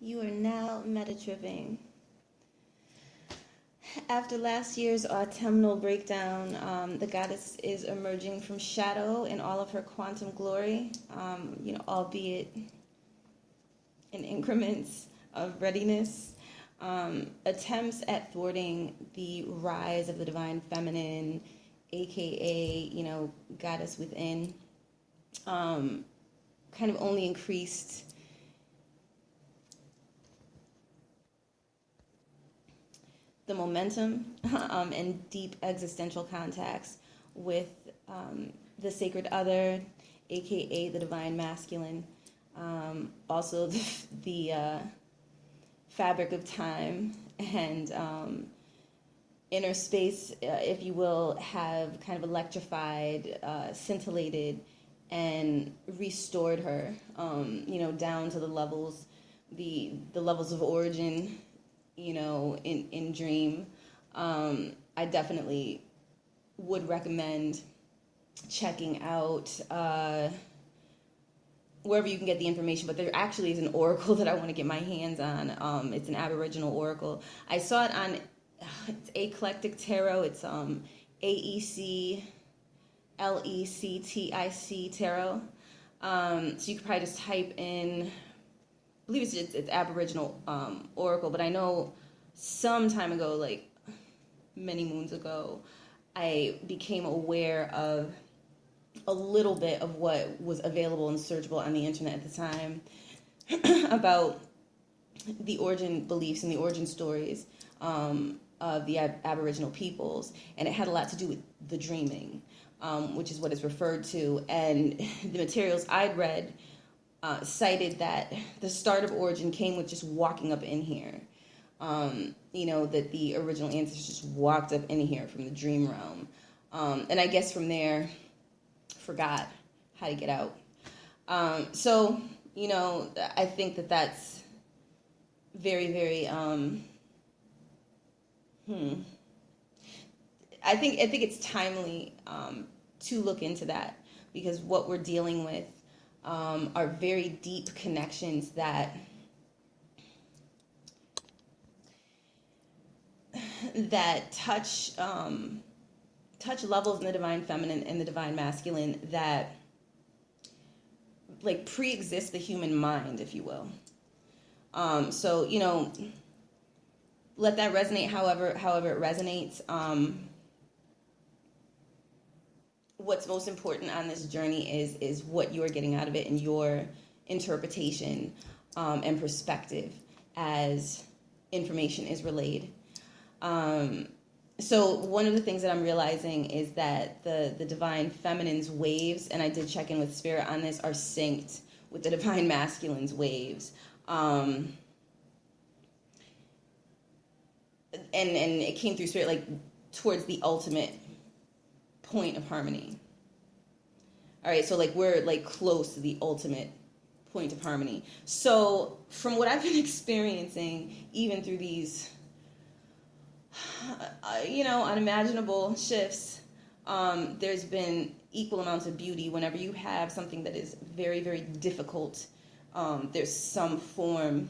You are now MetaTripping. After last year's autumnal breakdown, the goddess is emerging from shadow in all of her quantum glory, albeit in increments of readiness. Attempts at thwarting the rise of the divine feminine, aka, goddess within, kind of only increased the momentum and deep existential contacts with the sacred other, aka the divine masculine. Also the fabric of time and inner space, if you will, have kind of electrified, scintillated, and restored her, down to the levels of origin, in Dream. I definitely would recommend checking out wherever you can get the information, but there actually is an oracle that I want to get my hands on. It's an Aboriginal oracle. I saw it on it's Eclectic Tarot. It's AECLECTIC Tarot. So you could probably just type in, I believe it's Aboriginal oracle, but I know some time ago, like many moons ago, I became aware of a little bit of what was available and searchable on the internet at the time about the origin beliefs and the origin stories of the Aboriginal peoples, and it had a lot to do with the dreaming, which is what it's referred to. And the materials I'd read cited that the start of origin came with just walking up in here. That the original ancestors just walked up in here from the dream realm. And I guess from there, forgot how to get out. So, I think that's very, very, I think it's timely to look into that, because what we're dealing with are very deep connections that touch levels in the divine feminine and the divine masculine that like pre-exist the human mind, if you will. So let that resonate however it resonates. What's most important on this journey is what you are getting out of it and your interpretation and perspective as information is relayed. So one of the things that I'm realizing is that the divine feminine's waves, and I did check in with Spirit on this, are synced with the divine masculine's waves. And it came through Spirit like towards the ultimate point of harmony. All right, so like we're like close to the ultimate point of harmony. So from what I've been experiencing, even through these unimaginable shifts, there's been equal amounts of beauty. Whenever you have something that is very, very difficult, there's some form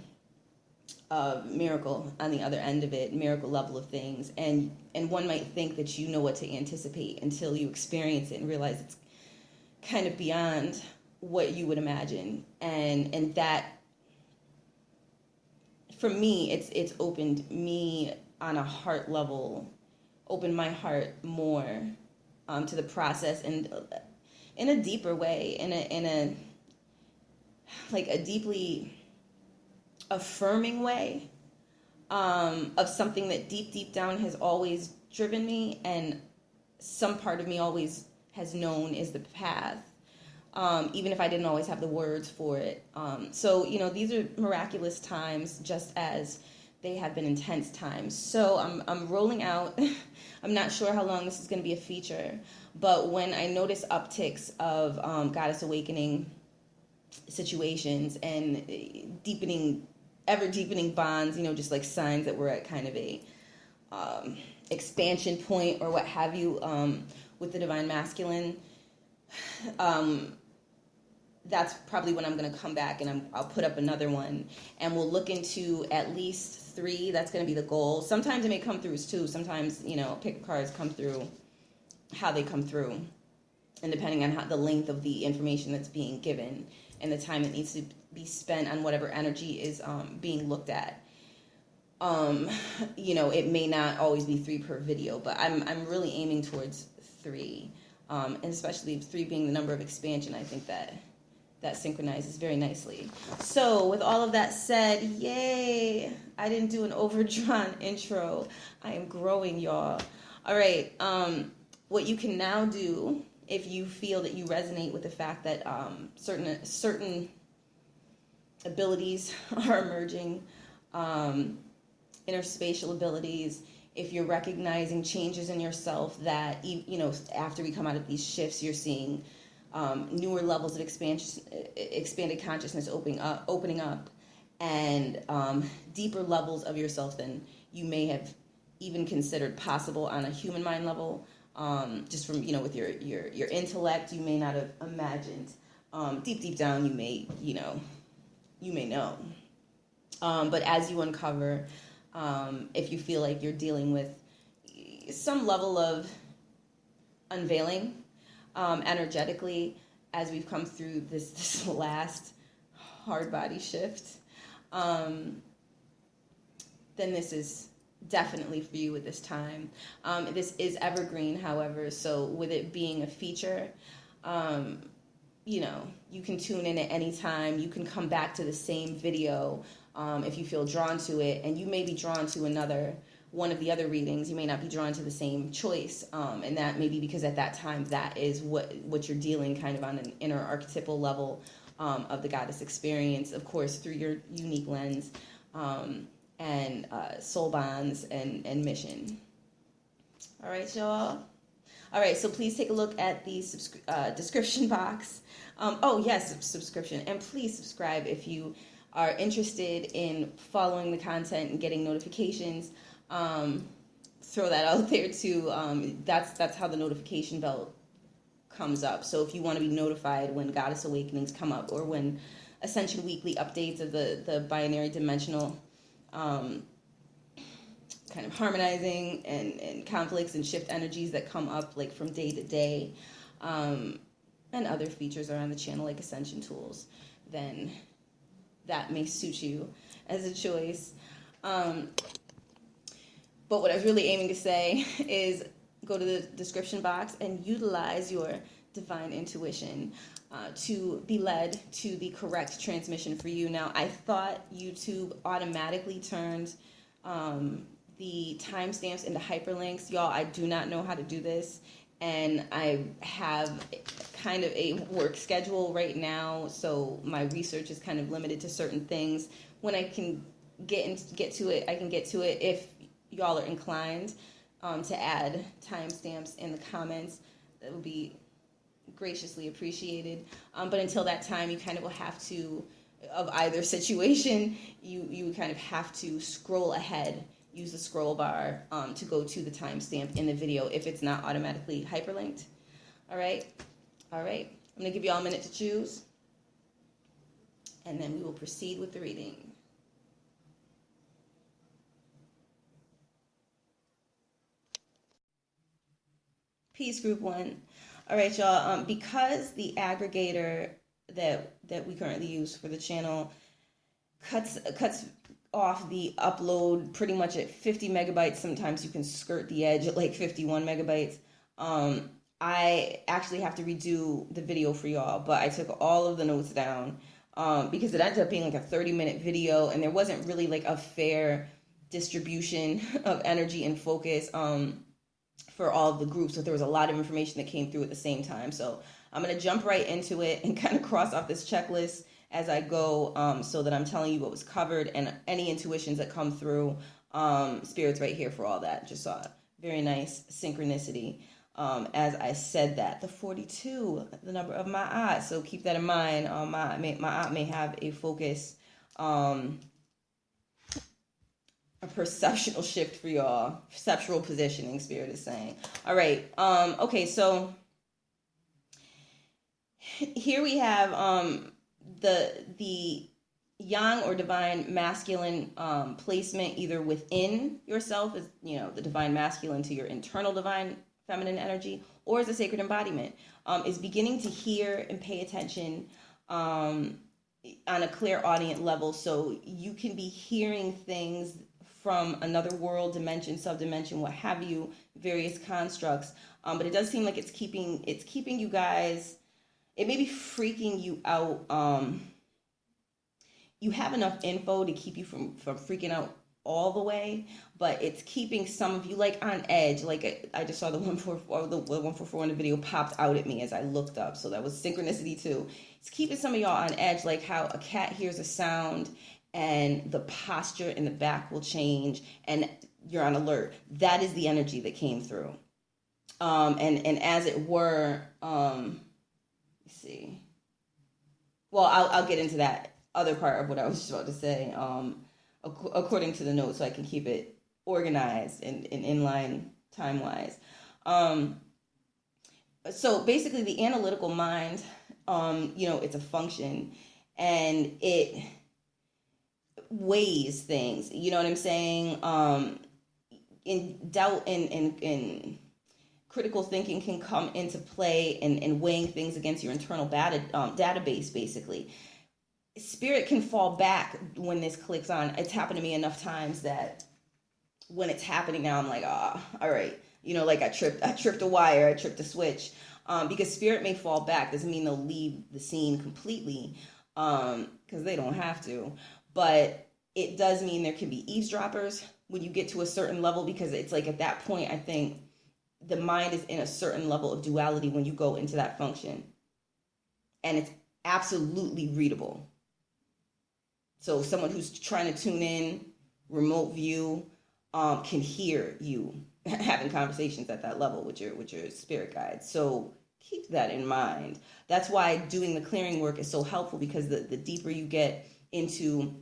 of miracle on the other end of it, miracle level of things. And one might think that you know what to anticipate until you experience it and realize it's kind of beyond what you would imagine. And that, for me, it's opened me on a heart level, opened my heart more to the process, and in a deeper way, in a deeply affirming way of something that deep down has always driven me, and some part of me always has known is the path, even if I didn't always have the words for it. So these are miraculous times, just as they have been intense times. So I'm rolling out. I'm not sure how long this is going to be a feature, but when I notice upticks of goddess awakening situations and ever deepening bonds, just like signs that we're at kind of a expansion point or what have you with the divine masculine, that's probably when I'm going to come back, and I'll put up another one, and we'll look into at least 3. That's going to be the goal. Sometimes it may come through as 2. Sometimes, PickACards come through how they come through, and depending on the length of the information that's being given and the time it needs to be spent on whatever energy is being looked at. It may not always be 3 per video, but I'm really aiming towards 3, and especially 3 being the number of expansion. I think that synchronizes very nicely. So with all of that said, yay! I didn't do an overdrawn intro. I am growing, y'all. All right. What you can now do, if you feel that you resonate with the fact that certain abilities are emerging, interspatial abilities, if you're recognizing changes in yourself that, after we come out of these shifts, you're seeing newer levels of expanded consciousness opening up, and deeper levels of yourself than you may have even considered possible on a human mind level. Just from, with your intellect, you may not have imagined. Deep down, you may know. But as you uncover, if you feel like you're dealing with some level of unveiling, energetically, as we've come through this last hard body shift, then this is definitely for you at this time. This is evergreen, however, so with it being a feature, you can tune in at any time. You can come back to the same video if you feel drawn to it, and you may be drawn to one of the other readings. You may not be drawn to the same choice, and that may be because at that time that is what you're dealing kind of on an inner archetypal level of the goddess experience, of course, through your unique lens, and soul bonds and mission. All right, y'all. All right, so please take a look at the description box. Subscription. And please subscribe if you are interested in following the content and getting notifications. Throw that out there too. That's how the notification bell comes up. So if you want to be notified when Goddess Awakenings come up, or when Ascension Weekly updates of the binary dimensional kind of harmonizing and conflicts and shift energies that come up like from day to day, and other features are on the channel like Ascension tools, then that may suit you as a choice. But what I was really aiming to say is go to the description box and utilize your divine intuition to be led to the correct transmission for you. Now, I thought YouTube automatically turned the timestamps into hyperlinks. Y'all, I do not know how to do this, and I have kind of a work schedule right now, so my research is kind of limited to certain things. When I can get to it, I can get to it. If y'all are inclined to add timestamps in the comments, that would be graciously appreciated. But until that time, you kind of will have to, of either situation, you kind of have to scroll ahead, use the scroll bar to go to the timestamp in the video if it's not automatically hyperlinked. All right. I'm going to give you all a minute to choose, and then we will proceed with the reading. Peace, group 1. All right, y'all. Because the aggregator that we currently use for the channel cuts off the upload pretty much at 50 megabytes. Sometimes you can skirt the edge at like 51 megabytes. I actually have to redo the video for y'all, but I took all of the notes down because it ended up being like a 30-minute video, and there wasn't really like a fair distribution of energy and focus for all of the groups. So there was a lot of information that came through at the same time. So I'm going to jump right into it and kind of cross off this checklist as I go, so that I'm telling you what was covered, and any intuitions that come through. Spirit's right here for all that. Just saw a very nice synchronicity. As I said that, the 42, the number of my eye. So keep that in mind. My eye may have a focus, a perceptual shift for y'all. Perceptual positioning, Spirit is saying. All right. Okay, so Here we have the yang or divine masculine placement either within yourself as the divine masculine to your internal divine feminine energy, or as a sacred embodiment, is beginning to hear and pay attention on a clairaudient level, so you can be hearing things from another world, dimension, subdimension, what have you, various constructs. But it does seem like it's keeping you guys. It may be freaking you out. You have enough info to keep you from freaking out all the way, but it's keeping some of you like on edge. Like I just saw the 144 in the video popped out at me as I looked up, so that was synchronicity too. It's keeping some of y'all on edge, like how a cat hears a sound and the posture in the back will change and you're on alert. That is the energy that came through. And as it were, let's see. Well, I'll get into that other part of what I was just about to say, according to the notes, so I can keep it organized and in line time wise. So basically, the analytical mind, it's a function, and it weighs things. You know what I'm saying? In doubt and critical thinking can come into play, and weighing things against your internal database, basically. Spirit can fall back when this clicks on. It's happened to me enough times that when it's happening now, I'm like, all right. Like I tripped a wire, I tripped a switch. Because spirit may fall back. Doesn't mean they'll leave the scene completely, because they don't have to. But it does mean there can be eavesdroppers when you get to a certain level, because it's like at that point, I think the mind is in a certain level of duality when you go into that function. And it's absolutely readable. So someone who's trying to tune in, remote view, can hear you having conversations at that level with your spirit guides. So keep that in mind. That's why doing the clearing work is so helpful, because the deeper you get into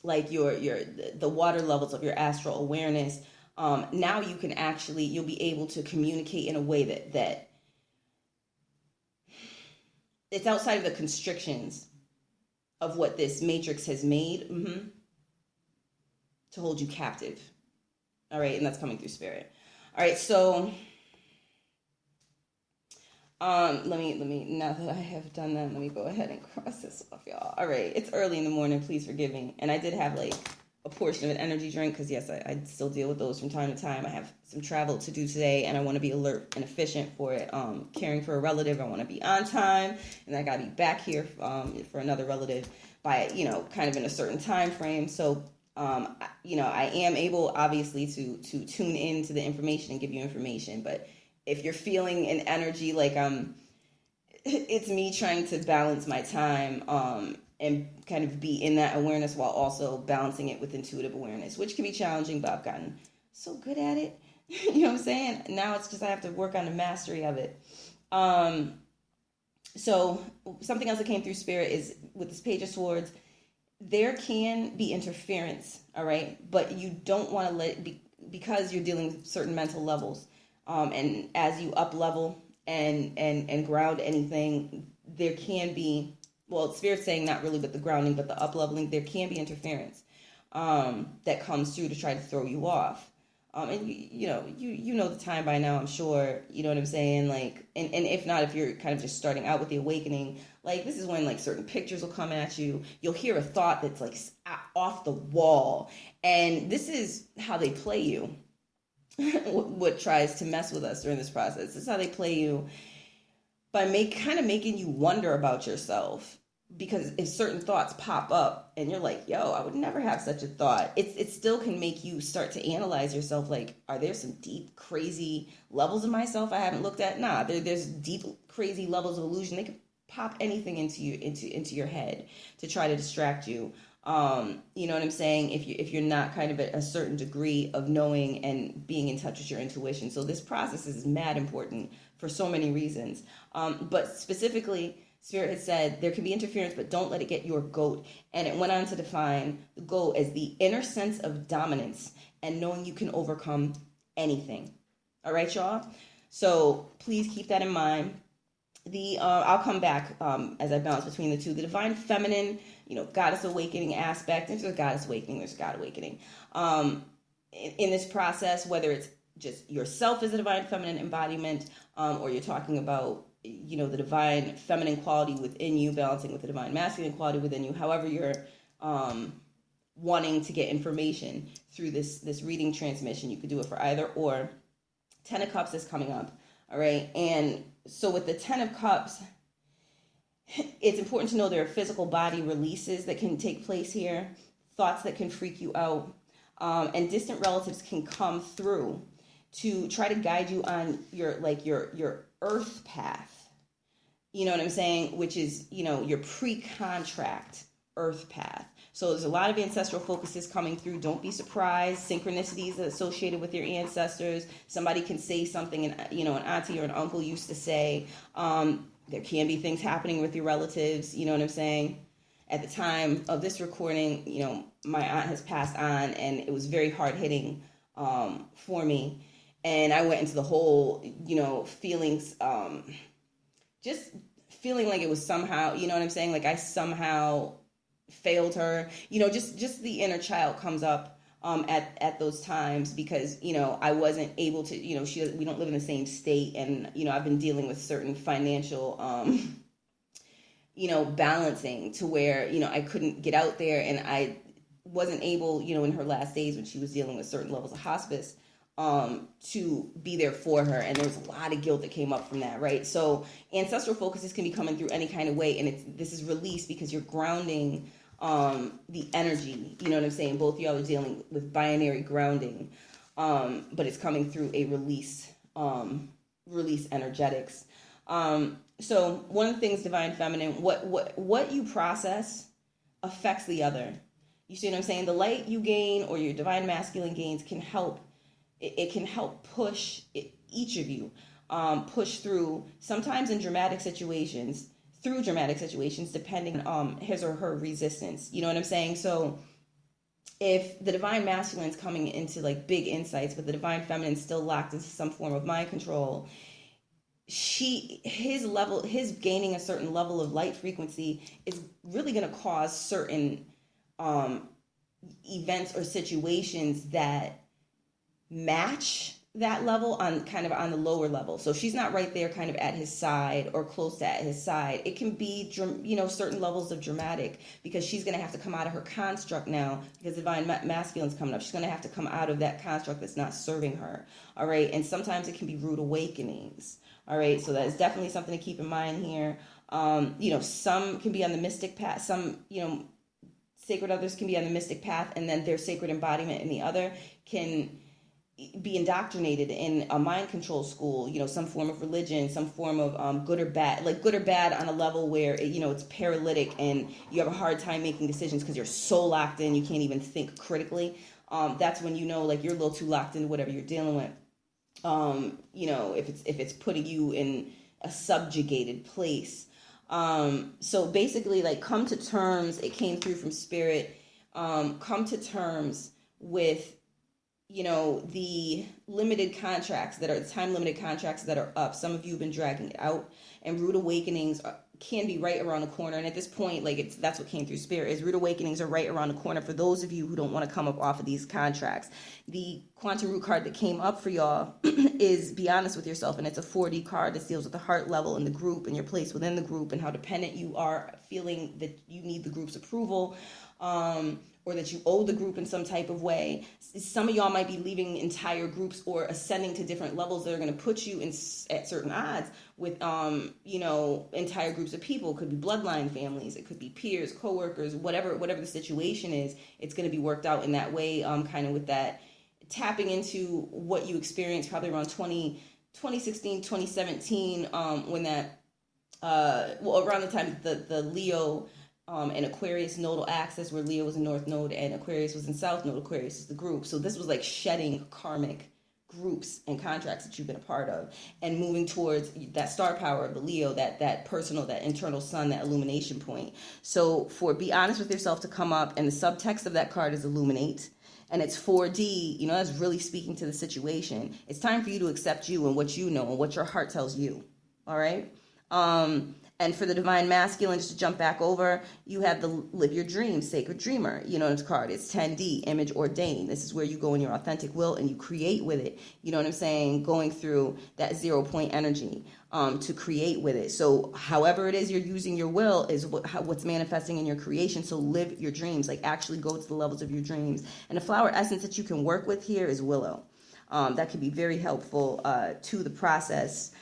like the water levels of your astral awareness, now you can you'll be able to communicate in a way that it's outside of the constrictions of what this matrix has made to hold you captive. All right, and that's coming through spirit. All right, so let me now that I have done that, let me go ahead and cross this off, y'all. All right, it's early in the morning, please forgive me. And I did have like a portion of an energy drink, because yes, I still deal with those from time to time. I have some travel to do today, and I want to be alert and efficient for it. Caring for a relative, I want to be on time, and I got to be back here for another relative by kind of in a certain time frame. So I am able, obviously, to tune into the information and give you information. But if you're feeling an energy like it's me trying to balance my time and kind of be in that awareness while also balancing it with intuitive awareness, which can be challenging, but I've gotten so good at it. You know what I'm saying? Now it's just I have to work on the mastery of it. So something else that came through spirit is with this Page of Swords, there can be interference, all right? But you don't want to let it be, because you're dealing with certain mental levels. And as you up level and ground anything, there can be, well, Spirit's saying not really with the grounding, but the up leveling, there can be interference that comes through to try to throw you off. And you know the time by now, I'm sure, you know what I'm saying? Like, and if not, if you're kind of just starting out with the awakening, like this is when like certain pictures will come at you. You'll hear a thought that's like off the wall. And this is how they play you. What tries to mess with us during this process. This is how they play you, by making you wonder about yourself. Because if certain thoughts pop up and you're like, yo, I would never have such a thought, it still can make you start to analyze yourself. Like, are there some deep, crazy levels of myself I haven't looked at? Nah, there's deep, crazy levels of illusion. They can pop anything into your head to try to distract you. You know what I'm saying? If you're not kind of at a certain degree of knowing and being in touch with your intuition. So this process is mad important for so many reasons. But specifically, Spirit has said there can be interference, but don't let it get your goat. And it went on to define the goat as the inner sense of dominance and knowing you can overcome anything. All right, y'all? So please keep that in mind. I'll come back as I balance between the two. The divine feminine, goddess awakening aspect. If there's a goddess awakening, there's a god awakening. In this process, whether it's just yourself as a divine feminine embodiment, or you're talking about, the divine feminine quality within you, balancing with the divine masculine quality within you, however you're wanting to get information through this reading transmission, you could do it for either or. 10 of Cups is coming up. All right. And so with the 10 of Cups, it's important to know there are physical body releases that can take place here, thoughts that can freak you out, and distant relatives can come through to try to guide you on your earth path. You know what I'm saying? Which is, your pre-contract earth path. So there's a lot of ancestral focuses coming through. Don't be surprised. Synchronicities associated with your ancestors. Somebody can say something, and an auntie or an uncle used to say. There can be things happening with your relatives. You know what I'm saying? At the time of this recording, my aunt has passed on, and it was very hard hitting for me. And I went into the whole, feelings, just feeling like it was somehow, you know what I'm saying? Like I somehow failed her, just the inner child comes up at those times because, I wasn't able to, we don't live in the same state, and, I've been dealing with certain financial, balancing to where, I couldn't get out there, and I wasn't able, in her last days when she was dealing with certain levels of hospice, to be there for her. And there was a lot of guilt that came up from that, right? So ancestral focuses can be coming through any kind of way, and this is release because you're grounding the energy. You know what I'm saying? Both of y'all are dealing with binary grounding, but it's coming through a release energetics. So one of the things, divine feminine, what you process affects the other. You see what I'm saying? The light you gain or your divine masculine gains can help. It can help push each of you push through, sometimes in dramatic situations, depending on his or her resistance. You know what I'm saying? So if the divine masculine is coming into like big insights, but the divine feminine is still locked into some form of mind control, his gaining a certain level of light frequency is really going to cause certain events or situations that match that level on the lower level. So she's not right there kind of at his side or close to at his side. It can be, certain levels of dramatic because she's going to have to come out of her construct now because divine masculine's coming up. She's going to have to come out of that construct that's not serving her. All right. And sometimes it can be rude awakenings. All right. So that's definitely something to keep in mind here. Some can be on the mystic path. Some, sacred others can be on the mystic path, and then their sacred embodiment in the other can be indoctrinated in a mind control school, some form of religion, some form of good or bad on a level where it's paralytic and you have a hard time making decisions because you're so locked in you can't even think critically. That's when you're a little too locked into whatever you're dealing with. If it's putting you in a subjugated place. So basically, come to terms. It came through from spirit. Come to terms with the limited contracts time limited contracts that are up. Some of you have been dragging it out, and rude awakenings can be right around the corner. And at this point, that's what came through spirit, is rude awakenings are right around the corner for those of you who don't want to come up off of these contracts. The quantum root card that came up for y'all is be honest with yourself, and it's a 4D card that deals with the heart level and the group and your place within the group and how dependent you are, feeling that you need the group's approval, or that you owe the group in some type of way. Some of y'all might be leaving entire groups or ascending to different levels that are going to put you at certain odds with, entire groups of people. It could be bloodline families. It could be peers, coworkers, whatever the situation is. It's going to be worked out in that way, kind of with that tapping into what you experienced probably around 2016, 2017, when that, around the time the Leo and Aquarius nodal axis, where Leo was in North Node and Aquarius was in South Node. Aquarius is the group. So this was like shedding karmic groups and contracts that you've been a part of and moving towards that star power of the Leo, that personal, that internal sun, that illumination point. So for be honest with yourself to come up, and the subtext of that card is illuminate, and it's 4D, that's really speaking to the situation. It's time for you to accept you and what you know and what your heart tells you. All right. And for the divine masculine, just to jump back over, you have the live your dreams, sacred dreamer. You know, it's card. It's 10D, image ordained. This is where you go in your authentic will and you create with it. You know what I'm saying? Going through that 0 point energy to create with it. So however it is you're using your will is what's manifesting in your creation. So live your dreams, like actually go to the levels of your dreams. And the flower essence that you can work with here is willow. That can be very helpful to the process.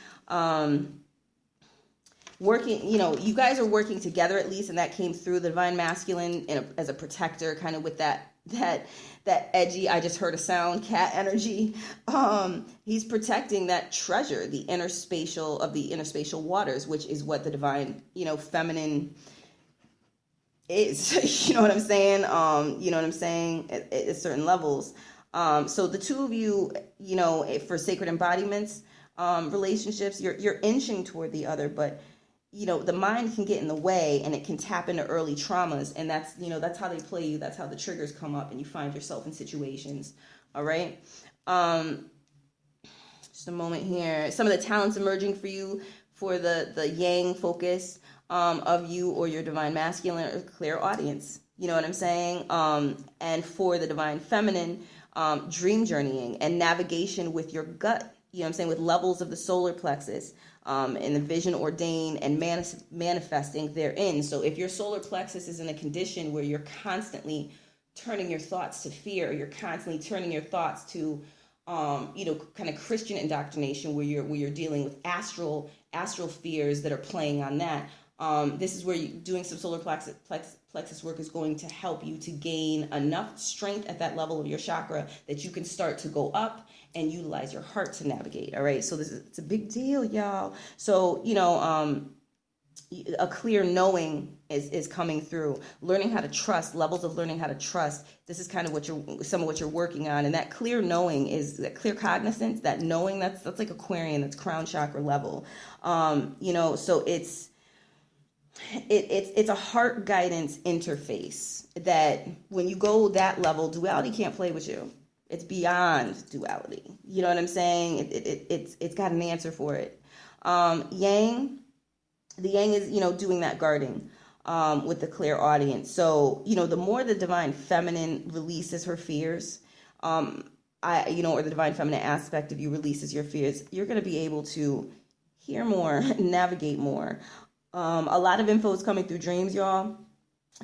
Working, you know, you guys are working together at least, and that came through the divine masculine as a protector, kind of with that edgy, I just heard a sound, cat energy. He's protecting that treasure, the inner spatial waters, which is what the divine, you know, feminine is. You know what I'm saying? You know what I'm saying? At certain levels. So the two of you, you know, for sacred embodiments, relationships, you're inching toward the other, but you know, the mind can get in the way and it can tap into early traumas. And that's, you know, that's how they play you. That's how the triggers come up and you find yourself in situations. All right. Just a moment here. Some of the talents emerging for you for the yang focus of you or your divine masculine or clear audience. You know what I'm saying? And for the divine feminine, dream journeying and navigation with your gut. You know what I'm saying? With levels of the solar plexus. And the vision ordained and manifesting therein. So if your solar plexus is in a condition where you're constantly turning your thoughts to fear, you're constantly turning your thoughts to, you know, kind of Christian indoctrination where you're dealing with astral fears that are playing on that. This is where doing some solar plexus work is going to help you to gain enough strength at that level of your chakra that you can start to go up and utilize your heart to navigate. All right. So it's a big deal, y'all. So, you know, a clear knowing is coming through. Learning how to trust, levels of learning how to trust. This is kind of some of what you're working on. And that clear knowing is that clear cognizance, that knowing, that's like Aquarian, that's crown chakra level. You know, so it's a heart guidance interface that when you go that level, duality can't play with you. It's beyond duality. You know what I'm saying? It's got an answer for it. Yang, the yang is, you know, doing that guarding with the clear audience. So, you know, the more the divine feminine releases her fears, or the divine feminine aspect of you releases your fears, you're going to be able to hear more, navigate more. A lot of info is coming through dreams, y'all,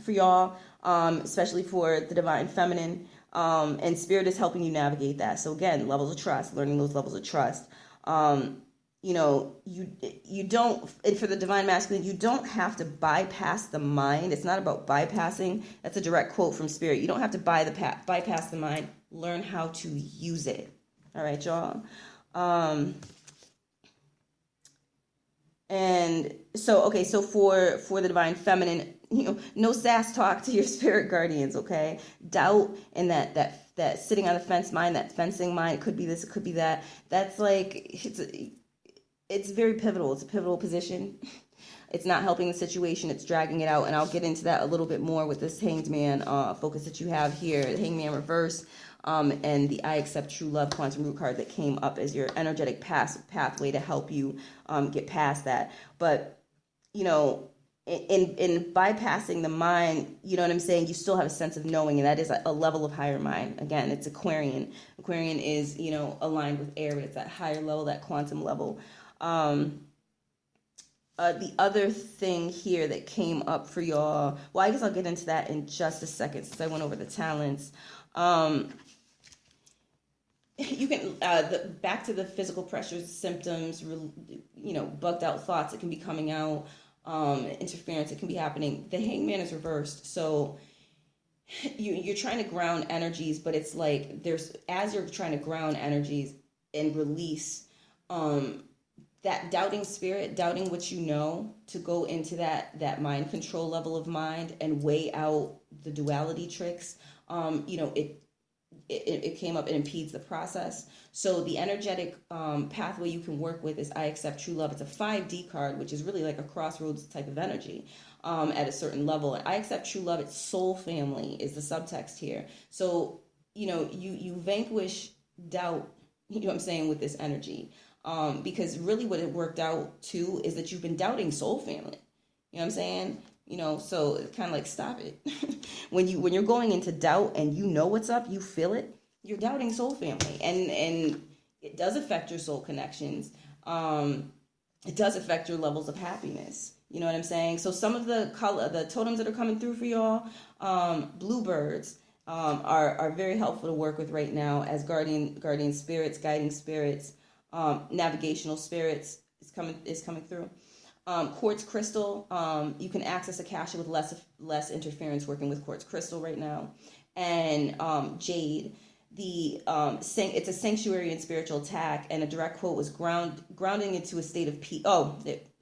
for y'all, especially for the divine feminine. And spirit is helping you navigate that. So again, levels of trust, learning those levels of trust. You know, you don't, and for the divine masculine, you don't have to bypass the mind. It's not about bypassing. That's a direct quote from spirit. You don't have to bypass the mind. Learn how to use it. All right, y'all. And so, okay, so for the divine feminine, you know, no sass talk to your spirit guardians, okay? Doubt and that sitting on the fence mind, that fencing mind, it could be this, it could be that. That's like, it's very pivotal. It's a pivotal position. It's not helping the situation. It's dragging it out. And I'll get into that a little bit more with this Hanged Man focus that you have here, the Hanged Man reverse, and the I Accept True Love quantum root card that came up as your energetic pathway to help you get past that. But, you know, in bypassing the mind, you know what I'm saying, you still have a sense of knowing, and that is a level of higher mind. Again, it's Aquarian. Aquarian is, you know, aligned with air, but it's that higher level, that quantum level. The other thing here that came up for y'all, well, I guess I'll get into that in just a second since I went over the talents. You can, back to the physical pressures, symptoms, you know, bugged out thoughts that can be coming out, interference that can be happening. The Hanged Man is reversed. So you're trying to ground energies, but it's like as you're trying to ground energies and release, that doubting spirit, doubting what you know, to go into that mind control level of mind and weigh out the duality tricks, you know, it came up, it impedes the process. So the energetic pathway you can work with is I Accept True Love. It's a 5D card, which is really like a crossroads type of energy at a certain level. And I Accept True Love, it's soul family is the subtext here. So, you know, you vanquish doubt, you know what I'm saying, with this energy. Because really what it worked out to is that you've been doubting soul family. You know what I'm saying? You know, so it's kind of like, stop it. When you're going into doubt and you know what's up, you feel it, you're doubting soul family. And it does affect your soul connections. It does affect your levels of happiness. You know what I'm saying? So some of the totems that are coming through for y'all, bluebirds, are very helpful to work with right now as guardian spirits, guiding spirits, navigational spirits is coming through. Quartz crystal, you can access Akasha with less interference working with quartz crystal right now, and jade. It's a sanctuary and spiritual attack, and a direct quote was grounding into a state of peace.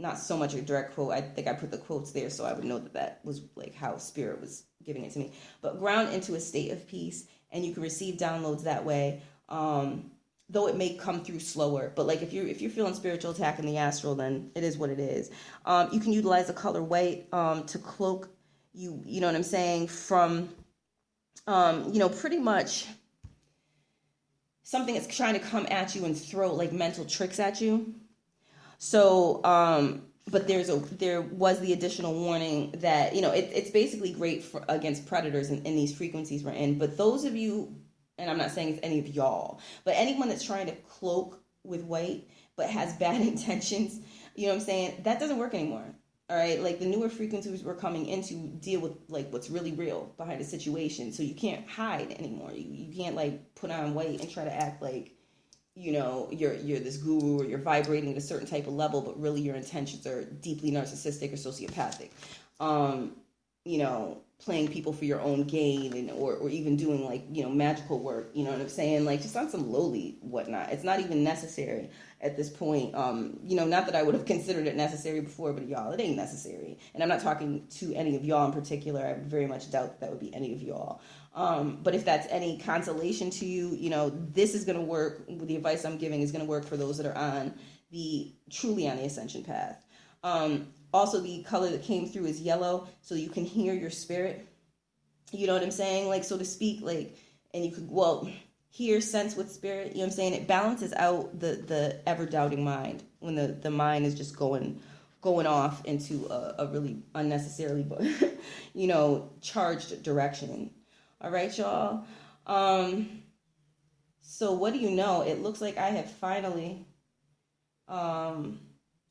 Not so much a direct quote. I think I put the quotes there so I would know that was like how spirit was giving it to me. But ground into a state of peace, and you can receive downloads that way. Though it may come through slower, but like if you're feeling spiritual attack in the astral, then it is what it is. You can utilize the color white to cloak you know what I'm saying, from pretty much something that's trying to come at you and throw like mental tricks at you. So, but there was the additional warning that, it's basically great against predators in these frequencies we're in. But those of you, and I'm not saying it's any of y'all, but anyone that's trying to cloak with white but has bad intentions, you know what I'm saying, that doesn't work anymore. All right, like the newer frequencies we're coming into deal with like what's really real behind the situation. So you can't hide anymore. You can't like put on white and try to act like, you're this guru or you're vibrating at a certain type of level, but really your intentions are deeply narcissistic or sociopathic. Playing people for your own gain or even doing like, magical work, you know what I'm saying? Like just on some lowly whatnot. It's not even necessary at this point. Not that I would have considered it necessary before, but y'all, it ain't necessary. And I'm not talking to any of y'all in particular. I very much doubt that would be any of y'all. But if that's any consolation to you, this is going to work. The advice I'm giving is going to work for those that are truly on the ascension path. Also, the color that came through is yellow, so you can hear your spirit. You know what I'm saying? Like, so to speak, like, and you could, hear, sense with spirit. You know what I'm saying? It balances out the ever-doubting mind when the mind is just going off into a really unnecessarily, charged direction. All right, y'all. So what do you know? It looks like I have finally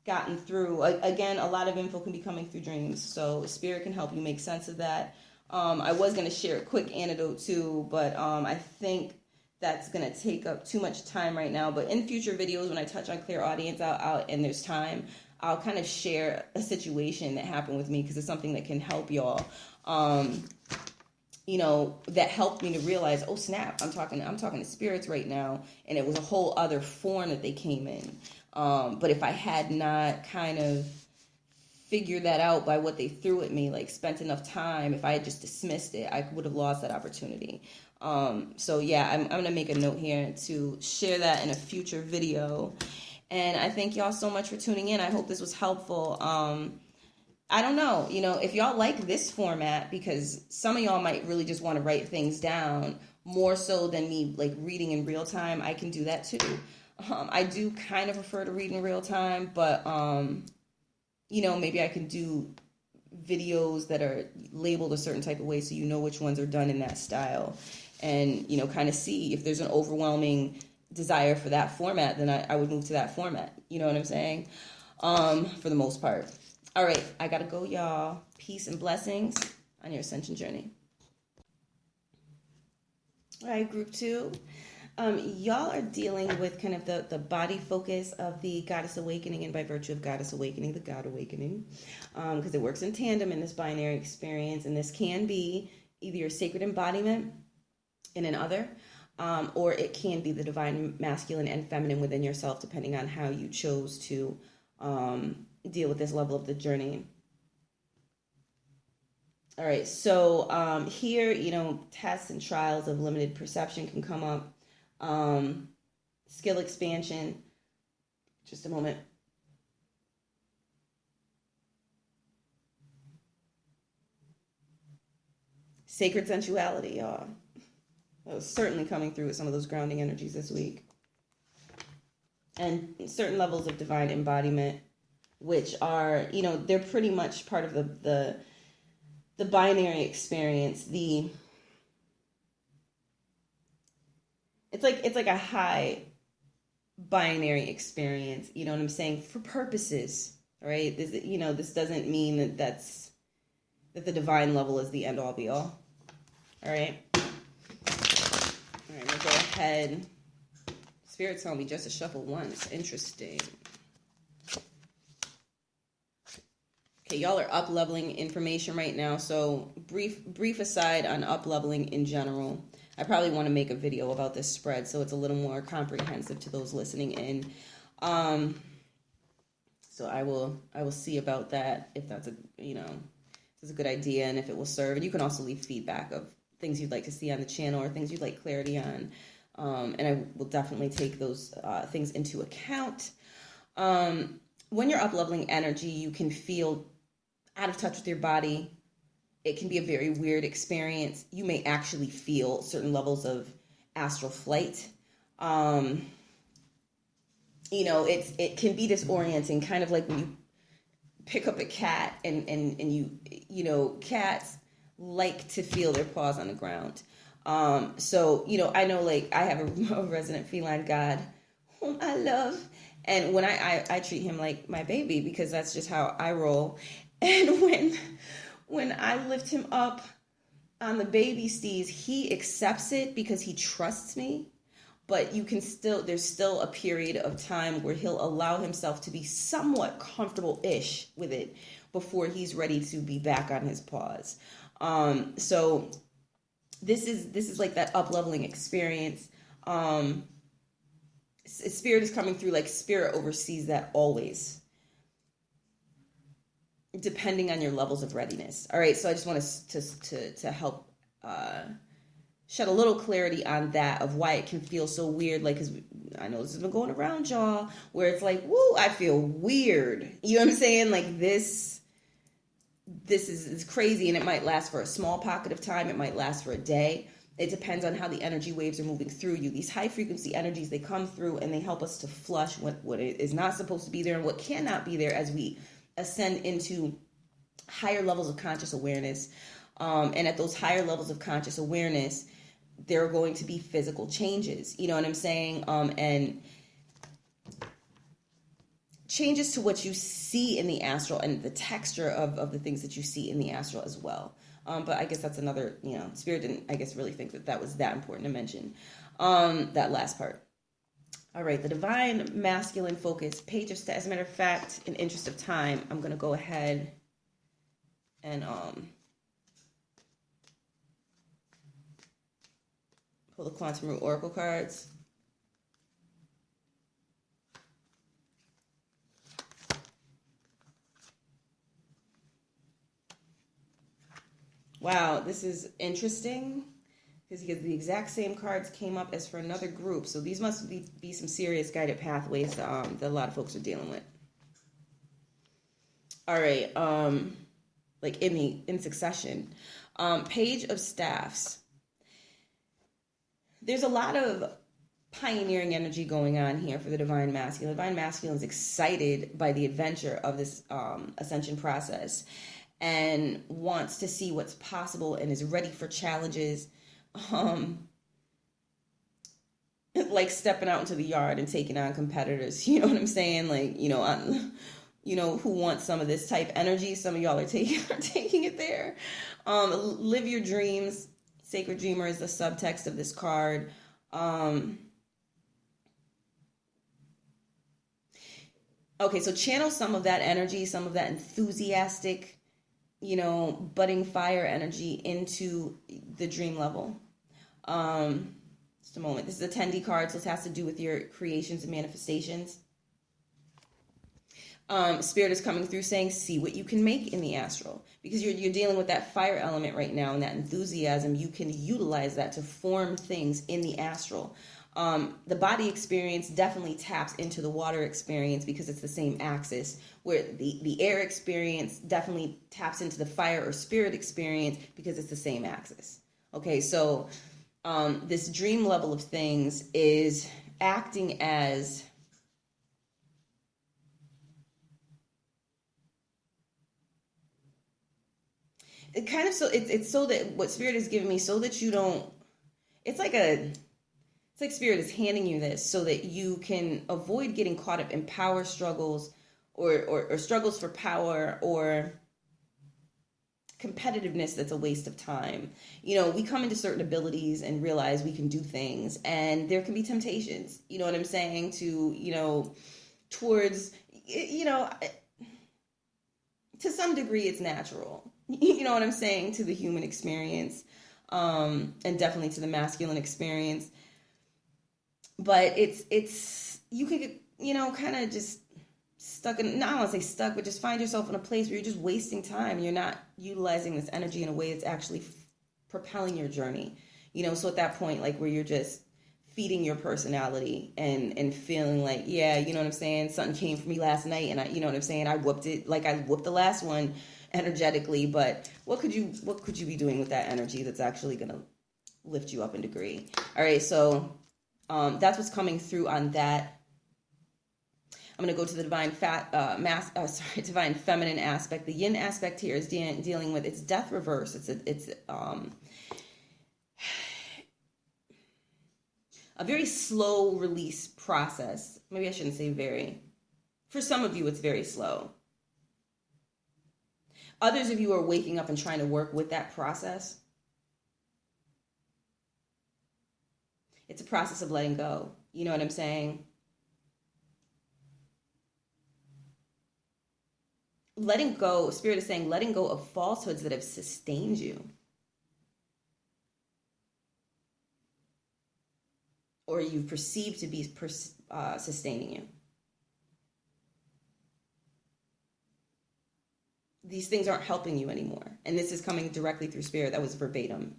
gotten through. Again, a lot of info can be coming through dreams, so spirit can help you make sense of that. I was going to share a quick antidote too, but I think that's going to take up too much time right now. But in future videos, when I touch on clear audience out and there's time, I'll kind of share a situation that happened with me because it's something that can help y'all. That helped me to realize, oh snap, I'm talking to spirits right now, and it was a whole other form that they came in. But if I had not kind of figured that out by what they threw at me, like spent enough time, if I had just dismissed it, I would have lost that opportunity. So yeah, I'm going to make a note here to share that in a future video. And I thank y'all so much for tuning in. I hope this was helpful. I don't know, if y'all like this format, because some of y'all might really just want to write things down more so than me like reading in real time. I can do that too. I do kind of prefer to read in real time, but, maybe I can do videos that are labeled a certain type of way so which ones are done in that style, and, kind of see if there's an overwhelming desire for that format, then I would move to that format. You know what I'm saying? For the most part. All right, I got to go, y'all. Peace and blessings on your ascension journey. All right, group 2. Y'all are dealing with kind of the body focus of the Goddess Awakening, and by virtue of Goddess Awakening, the God Awakening, because it works in tandem in this binary experience, and this can be either your sacred embodiment in an other, or it can be the divine masculine and feminine within yourself, depending on how you chose to deal with this level of the journey. All right, so here, tests and trials of limited perception can come up. Skill expansion. Just a moment. Sacred sensuality, y'all. That was certainly coming through with some of those grounding energies this week. and certain levels of divine embodiment, which are, you know, they're pretty much part of the binary experience. It's like a high binary experience, you know what I'm saying, for purposes, right? This, you know, this doesn't mean that the divine level is the end all be all. All right. All right, I'm gonna go ahead. Spirit's telling me just to shuffle once. Interesting. Okay, y'all are up leveling information right now. So brief aside on up leveling in general. I probably want to make a video about this spread so it's a little more comprehensive to those listening in. So I will see about that, if that's a, you know, if it's a good idea and if it will serve. And you can also leave feedback of things you'd like to see on the channel or things you'd like clarity on. And I will definitely take those things into account. When you're up leveling energy, you can feel out of touch with your body. It can be a very weird experience. You may actually feel certain levels of astral flight. You know, it can be disorienting, kind of like when you pick up a cat and you know, cats like to feel their paws on the ground. So, you know, I know, like, I have a resident feline god whom I love. And when I treat him like my baby, because that's just how I roll. And when I lift him up on the baby steez, he accepts it because he trusts me. But there's still a period of time where he'll allow himself to be somewhat comfortable-ish with it before he's ready to be back on his paws. So this is like that up-leveling experience. Spirit is coming through, like spirit oversees that always, depending on your levels of readiness. All right, so I just want to help shed a little clarity on that, of why it can feel so weird. Like, because I know this has been going around, y'all, where it's like, woo, I feel weird. You know what I'm saying? Like, this is crazy, and it might last for a small pocket of time. It might last for a day. It depends on how the energy waves are moving through you. These high frequency energies, they come through and they help us to flush what is not supposed to be there and what cannot be there as we ascend into higher levels of conscious awareness. And at those higher levels of conscious awareness, there are going to be physical changes. You know what I'm saying? And changes to what you see in the astral and the texture of the things that you see in the astral as well. But I guess that's another, you know, Spirit didn't, I guess, really think that was that important to mention, that last part. All right, the divine masculine focus, page of stats. As a matter of fact, in interest of time, I'm going to go ahead and pull the Quantum Root Oracle cards. Wow, this is interesting because the exact same cards came up as for another group. So these must be some serious guided pathways that a lot of folks are dealing with. All right, like in succession. Page of Staffs. There's a lot of pioneering energy going on here for the Divine Masculine. The Divine Masculine is excited by the adventure of this ascension process and wants to see what's possible and is ready for challenges, like stepping out into the yard and taking on competitors. You know what I'm saying? Like, you know, who wants some of this type energy? Some of y'all are taking it there. Live your dreams. Sacred Dreamer is the subtext of this card. Okay, so channel some of that energy, some of that enthusiastic, you know, budding fire energy into the dream level. Just a moment. This is a 10D card, so this has to do with your creations and manifestations. Spirit is coming through saying, see what you can make in the astral, because you're dealing with that fire element right now and that enthusiasm. You can utilize that to form things in the astral. The body experience definitely taps into the water experience because it's the same axis, where the air experience definitely taps into the fire or spirit experience because it's the same axis. Okay, so this dream level of things is acting as it kind of, so it's so that what Spirit has given me, so that you don't, it's like Spirit is handing you this so that you can avoid getting caught up in power struggles or struggles for power or competitiveness that's a waste of time. You know, we come into certain abilities and realize we can do things, and there can be temptations, you know what I'm saying, to, you know, towards, you know, to some degree it's natural, you know what I'm saying, to the human experience, and definitely to the masculine experience. But it's you can get, you know, kind of just stuck in, not I don't want to say stuck, but just find yourself in a place where you're just wasting time. You're not utilizing this energy in a way that's actually propelling your journey. You know, so at that point, like, where you're just feeding your personality and feeling like, yeah, you know what I'm saying, something came for me last night and I, you know what I'm saying, I whooped it like I whooped the last one energetically, but what could you be doing with that energy that's actually going to lift you up in degree? All right, so that's what's coming through on that. I'm going to go to the divine divine feminine aspect. The yin aspect here is dealing with, it's death reverse. It's a very slow release process. Maybe I shouldn't say very. For some of you, it's very slow. Others of you are waking up and trying to work with that process. It's a process of letting go. You know what I'm saying? Letting go, Spirit is saying, letting go of falsehoods that have sustained you. Or you've perceived to be sustaining you. These things aren't helping you anymore. And this is coming directly through Spirit. That was verbatim.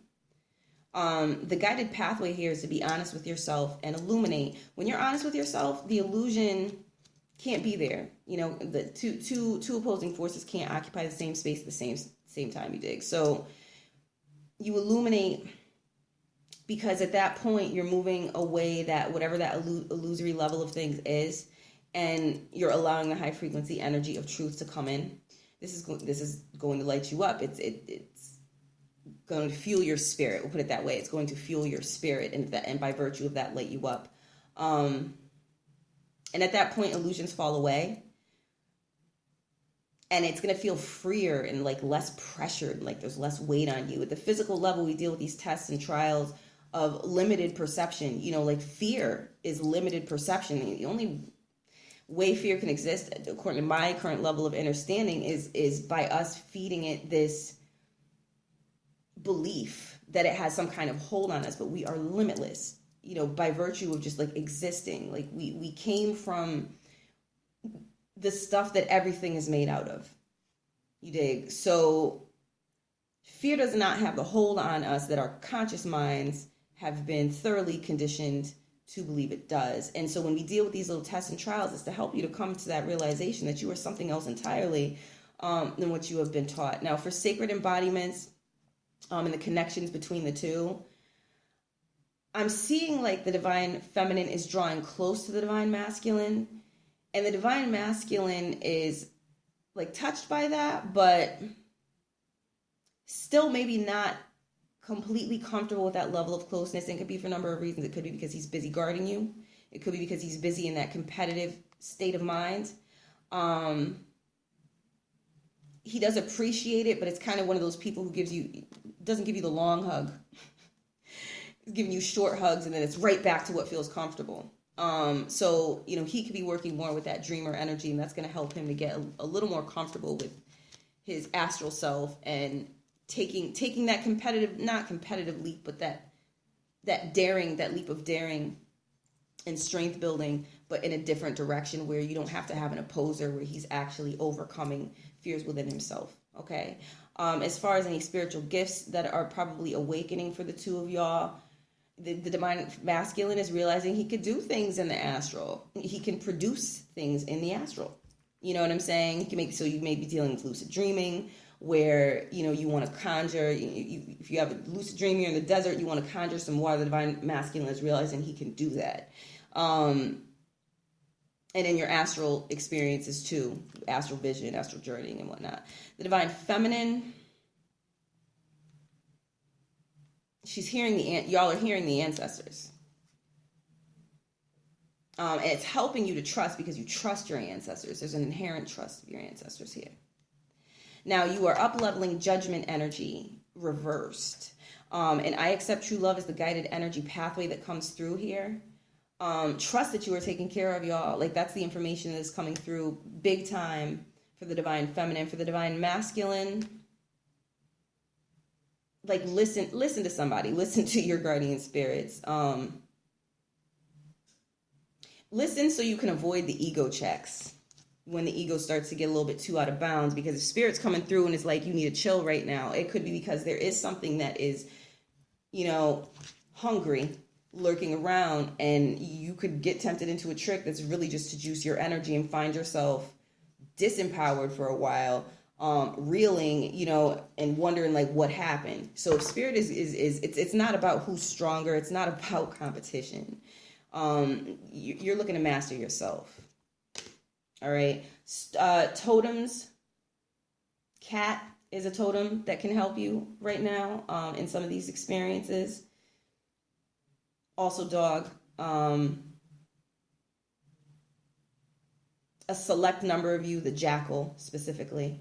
The guided pathway here is to be honest with yourself and illuminate. When you're honest with yourself, the illusion can't be there. You know, the two opposing forces can't occupy the same space at the same time, you dig. So you illuminate, because at that point you're moving away that whatever that illusory level of things is, and you're allowing the high frequency energy of truth to come in. This is going to light you up. It's going to fuel your spirit. We'll put it that way. It's going to fuel your spirit, and by virtue of that, light you up. And at that point, illusions fall away. And it's going to feel freer and like less pressured, like there's less weight on you. At the physical level, we deal with these tests and trials of limited perception. You know, like fear is limited perception. The only way fear can exist, according to my current level of understanding, is by us feeding it this belief that it has some kind of hold on us, but we are limitless, you know, by virtue of just like existing. Like we came from the stuff that everything is made out of. You dig? So fear does not have the hold on us that our conscious minds have been thoroughly conditioned to believe it does. And so when we deal with these little tests and trials, it's to help you to come to that realization that you are something else entirely than what you have been taught. Now, for sacred embodiments and the connections between the two, I'm seeing like the divine feminine is drawing close to the divine masculine, and the divine masculine is like touched by that, but still maybe not completely comfortable with that level of closeness. And it could be for a number of reasons. It could be because he's busy guarding you. It could be because he's busy in that competitive state of mind. He does appreciate it, but it's kind of one of those people who doesn't give you the long hug. He's giving you short hugs, and then it's right back to what feels comfortable. So, you know, he could be working more with that dreamer energy, and that's going to help him to get a little more comfortable with his astral self and taking that not competitive leap, but that leap of daring and strength building, but in a different direction where you don't have to have an opposer, where he's actually overcoming fears within himself. Okay. As far as any spiritual gifts that are probably awakening for the two of y'all, the divine masculine is realizing he could do things in the astral. He can produce things in the astral. You know what I'm saying? He can so you may be dealing with lucid dreaming, where, you know, you want to conjure, if you have a lucid dream, you're in the desert, you want to conjure some water. The divine masculine is realizing he can do that. And in your astral experiences too, astral vision, astral journeying and whatnot. The divine feminine, she's hearing y'all are hearing the ancestors. And it's helping you to trust because you trust your ancestors. There's an inherent trust of your ancestors here. Now you are up-leveling judgment energy reversed. And I accept true love as the guided energy pathway that comes through here. Trust that you are taken care of, y'all. Like, that's the information that is coming through big time for the divine feminine. For the divine masculine, like, listen to somebody. Listen to your guardian spirits. Listen so you can avoid the ego checks when the ego starts to get a little bit too out of bounds, because if spirit's coming through and it's like, you need to chill right now, it could be because there is something that is, hungry, lurking around, and you could get tempted into a trick that's really just to juice your energy and find yourself disempowered for a while, reeling, and wondering like what happened. So if spirit is it's not about who's stronger. It's not about competition. You're looking to master yourself. All right. Totems. Cat is a totem that can help you right now in some of these experiences. Also dog. A select number of you, the jackal specifically.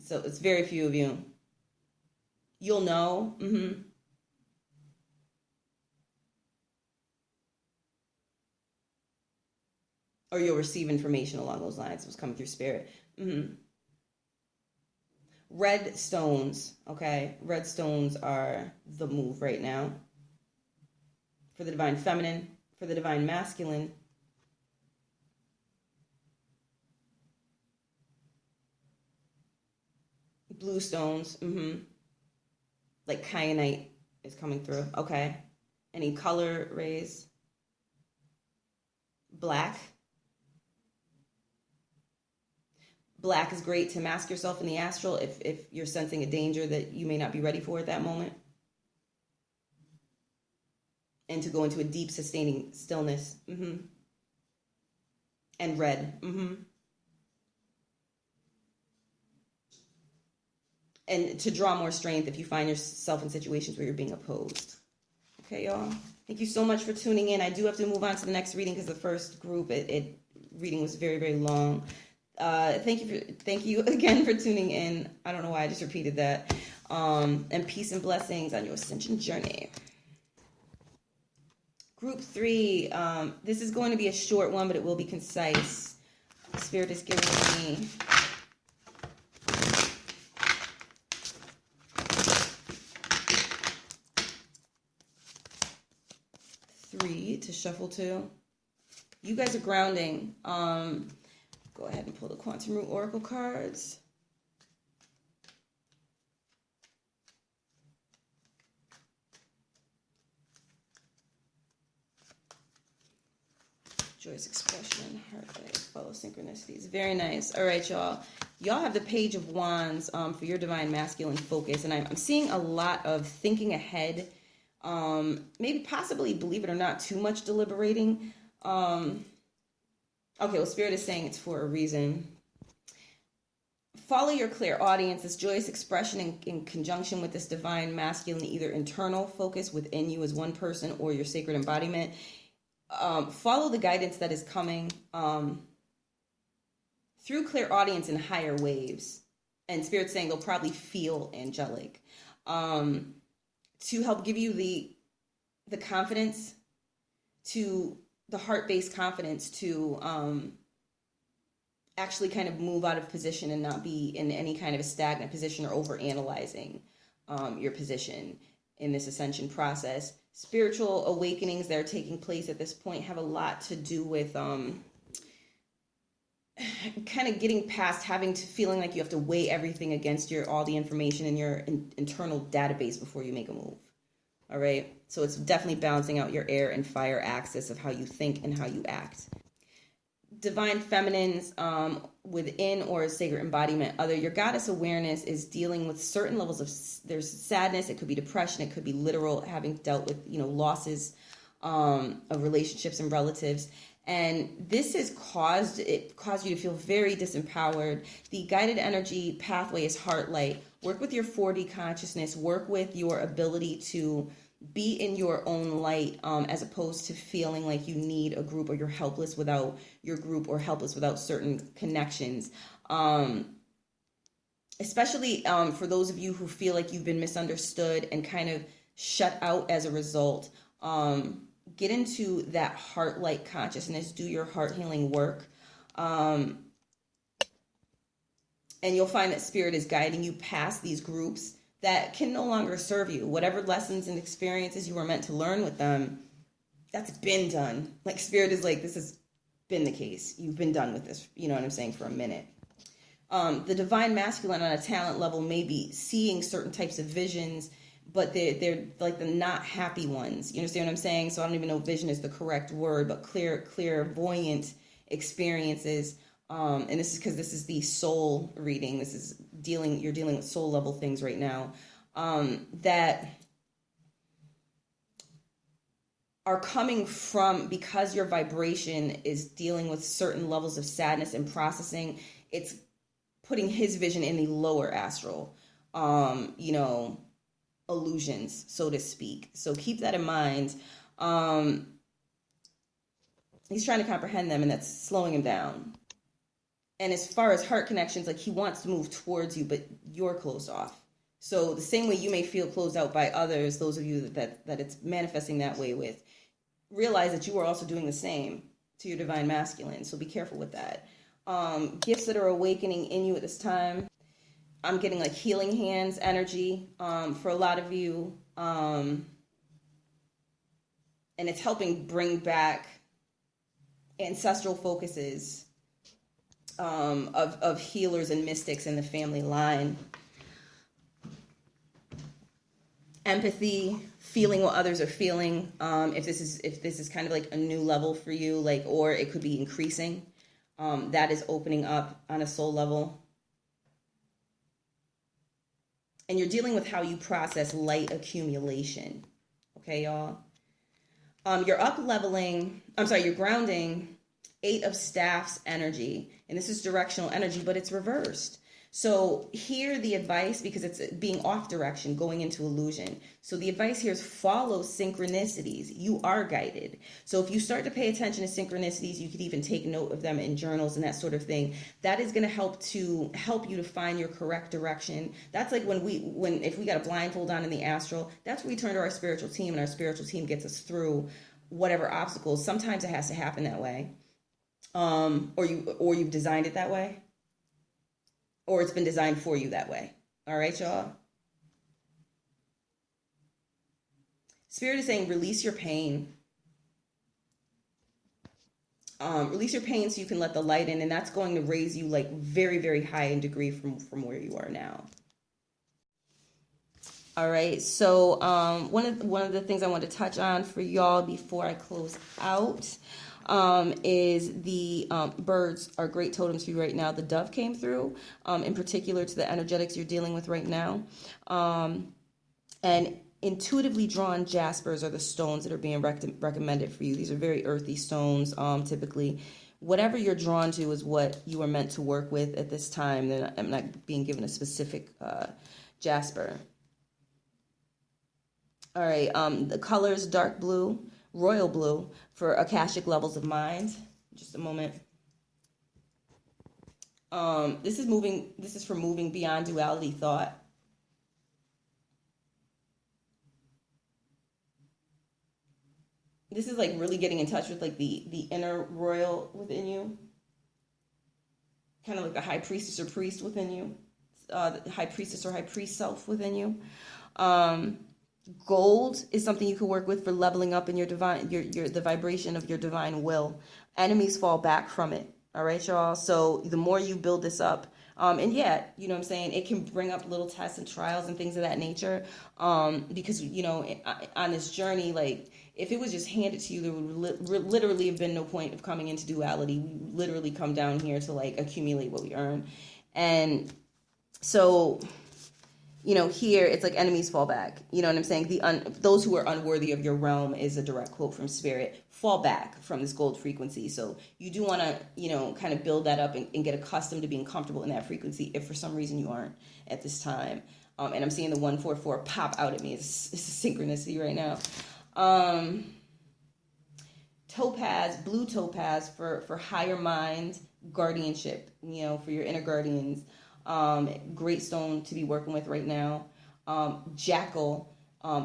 So it's very few of you. You'll know. Or you'll receive information along those lines. It was coming through spirit. Red stones, okay? Red stones are the move right now. For the divine feminine, for the divine masculine. Blue stones, like kyanite is coming through, okay? Any color rays? Black. Black is great to mask yourself in the astral if you're sensing a danger that you may not be ready for at that moment. And to go into a deep, sustaining stillness. And red. And to draw more strength if you find yourself in situations where you're being opposed. Okay, y'all? Thank you so much for tuning in. I do have to move on to the next reading because the first group, reading was very, very long. Thank you again for tuning in. I don't know why I just repeated that. And peace and blessings on your ascension journey. Group 3, this is going to be a short one, but it will be concise. Spirit is giving me 3 to shuffle to. You guys are grounding. Go ahead and pull the Quantum Root Oracle cards. Joyous expression, HeartLight, follow synchronicities. Very nice. All right, y'all. Y'all have the Page of Wands for your divine masculine focus. And I'm seeing a lot of thinking ahead. Maybe possibly, believe it or not, too much deliberating. Okay, well, Spirit is saying it's for a reason. Follow your clear audience, this joyous expression in conjunction with this divine masculine, either internal focus within you as one person or your sacred embodiment. Follow the guidance that is coming through clear audience in higher waves. And Spirit's saying they'll probably feel angelic to help give you the confidence, to the heart-based confidence to actually kind of move out of position and not be in any kind of a stagnant position or over-analyzing your position in this ascension process. Spiritual awakenings that are taking place at this point have a lot to do with kind of getting past feeling like you have to weigh everything against all the information in your internal database before you make a move. All right. So it's definitely balancing out your air and fire axis of how you think and how you act. Divine feminines within or a sacred embodiment other, your goddess awareness is dealing with certain levels of, there's sadness, it could be depression, it could be literal, having dealt with, losses of relationships and relatives. And this has caused you to feel very disempowered. The guided energy pathway is HeartLight. Work with your 4D consciousness. Work with your ability to be in your own light, as opposed to feeling like you need a group or you're helpless without your group or helpless without certain connections. Especially for those of you who feel like you've been misunderstood and kind of shut out as a result. Get into that heart light consciousness, do your heart healing work. And you'll find that spirit is guiding you past these groups that can no longer serve you. Whatever lessons and experiences you were meant to learn with them, that's been done. Like spirit is like, this has been the case. You've been done with this, you know what I'm saying, for a minute. The divine masculine on a talent level may be seeing certain types of visions, but they're like the not happy ones. You understand what I'm saying? So I don't even know if vision is the correct word, but clairvoyant experiences. And this is because this is the soul reading. This is you're dealing with soul level things right now, that are coming from, because your vibration is dealing with certain levels of sadness and processing. It's putting his vision in the lower astral, illusions, so to speak. So keep that in mind. He's trying to comprehend them, and that's slowing him down. And as far as heart connections, like he wants to move towards you, but you're closed off. So the same way you may feel closed out by others, those of you that it's manifesting that way with, realize that you are also doing the same to your divine masculine. So be careful with that. Gifts that are awakening in you at this time. I'm getting like healing hands energy for a lot of you. And it's helping bring back ancestral focuses of healers and mystics in the family line. Empathy, feeling what others are feeling. If this is kind of like a new level for you, like, or it could be increasing. That is opening up on a soul level. And you're dealing with how you process light accumulation. Okay, y'all? You're grounding 8 of Staffs energy. And this is directional energy, but it's reversed. So here the advice, because it's being off direction, going into illusion. So the advice here is follow synchronicities. You are guided. So if you start to pay attention to synchronicities, you could even take note of them in journals and that sort of thing. That is going to help you to find your correct direction. That's like if we got a blindfold on in the astral, that's when we turn to our spiritual team, and our spiritual team gets us through whatever obstacles. Sometimes it has to happen that way. Or you've designed it that way. Or it's been designed for you that way. All right, y'all? Spirit is saying release your pain. Release your pain so you can let the light in, and that's going to raise you like very, very high in degree from where you are now. All right, so one of the things I want to touch on for y'all before I close out is the birds are great totems for you right now. The dove came through, in particular to the energetics you're dealing with right now. And intuitively drawn jaspers are the stones that are being recommended for you. These are very earthy stones, typically. Whatever you're drawn to is what you are meant to work with at this time. I'm not being given a specific jasper. All right, the colors dark blue, royal blue for Akashic levels of mind. Just a moment. This is for moving beyond duality thought. This is like really getting in touch with like the inner royal within you. Kind of like the high priestess or priest within you. The high priestess or high priest self within you. Gold is something you can work with for leveling up in your divine, the vibration of your divine will. Enemies fall back from it. All right, y'all. So the more you build this up, and yet, you know what I'm saying, it can bring up little tests and trials and things of that nature. Because, you know, on this journey, like, if it was just handed to you, there would literally have been no point of coming into duality. We literally come down here to like accumulate what we earn. And so here it's like enemies fall back. You know what I'm saying? Those who are unworthy of your realm is a direct quote from Spirit. Fall back from this gold frequency. So you do want to, kind of build that up and get accustomed to being comfortable in that frequency if for some reason you aren't at this time. And I'm seeing the 144 pop out at me. It's a synchronicity right now. Topaz, blue topaz for higher mind, guardianship, for your inner guardians. Great stone to be working with right now. Jackal,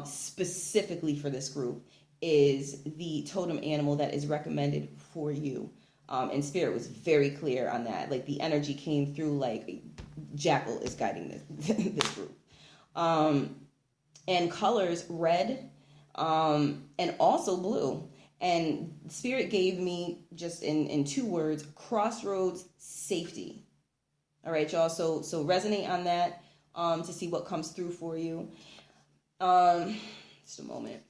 specifically for this group, is the totem animal that is recommended for you. And Spirit was very clear on that. Like the energy came through like Jackal is guiding this group. And colors red, and also blue. And Spirit gave me just in 2 words, crossroads safety. All right, y'all. So resonate on that to see what comes through for you. Just a moment.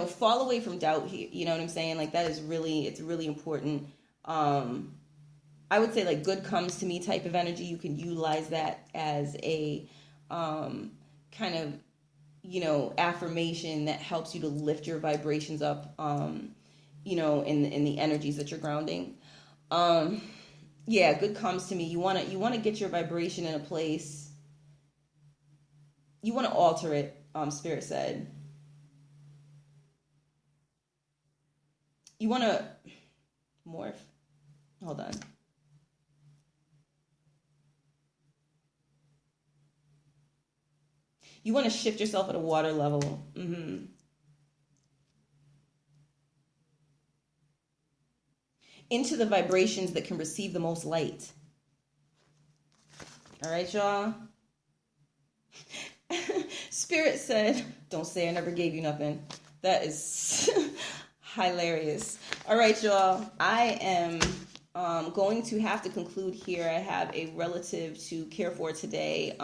Fall away from doubt here. You know what I'm saying? Like it's really important. I would say like good comes to me type of energy. You can utilize that as a kind of, affirmation that helps you to lift your vibrations up, in the energies that you're grounding. Good comes to me. You want to get your vibration in a place. You want to alter it, Spirit said. You want to morph. Hold on. You want to shift yourself at a water level. Mm-hmm. Into the vibrations that can receive the most light. All right, y'all? Spirit said, don't say I never gave you nothing. That is hilarious. All right, y'all. I am going to have to conclude here. I have a relative to care for today.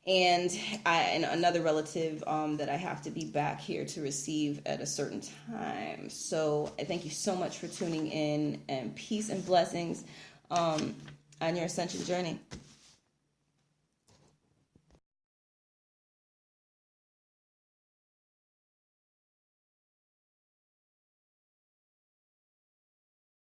And another relative that I have to be back here to receive at a certain time. So I thank you so much for tuning in, and peace and blessings on your Ascension journey.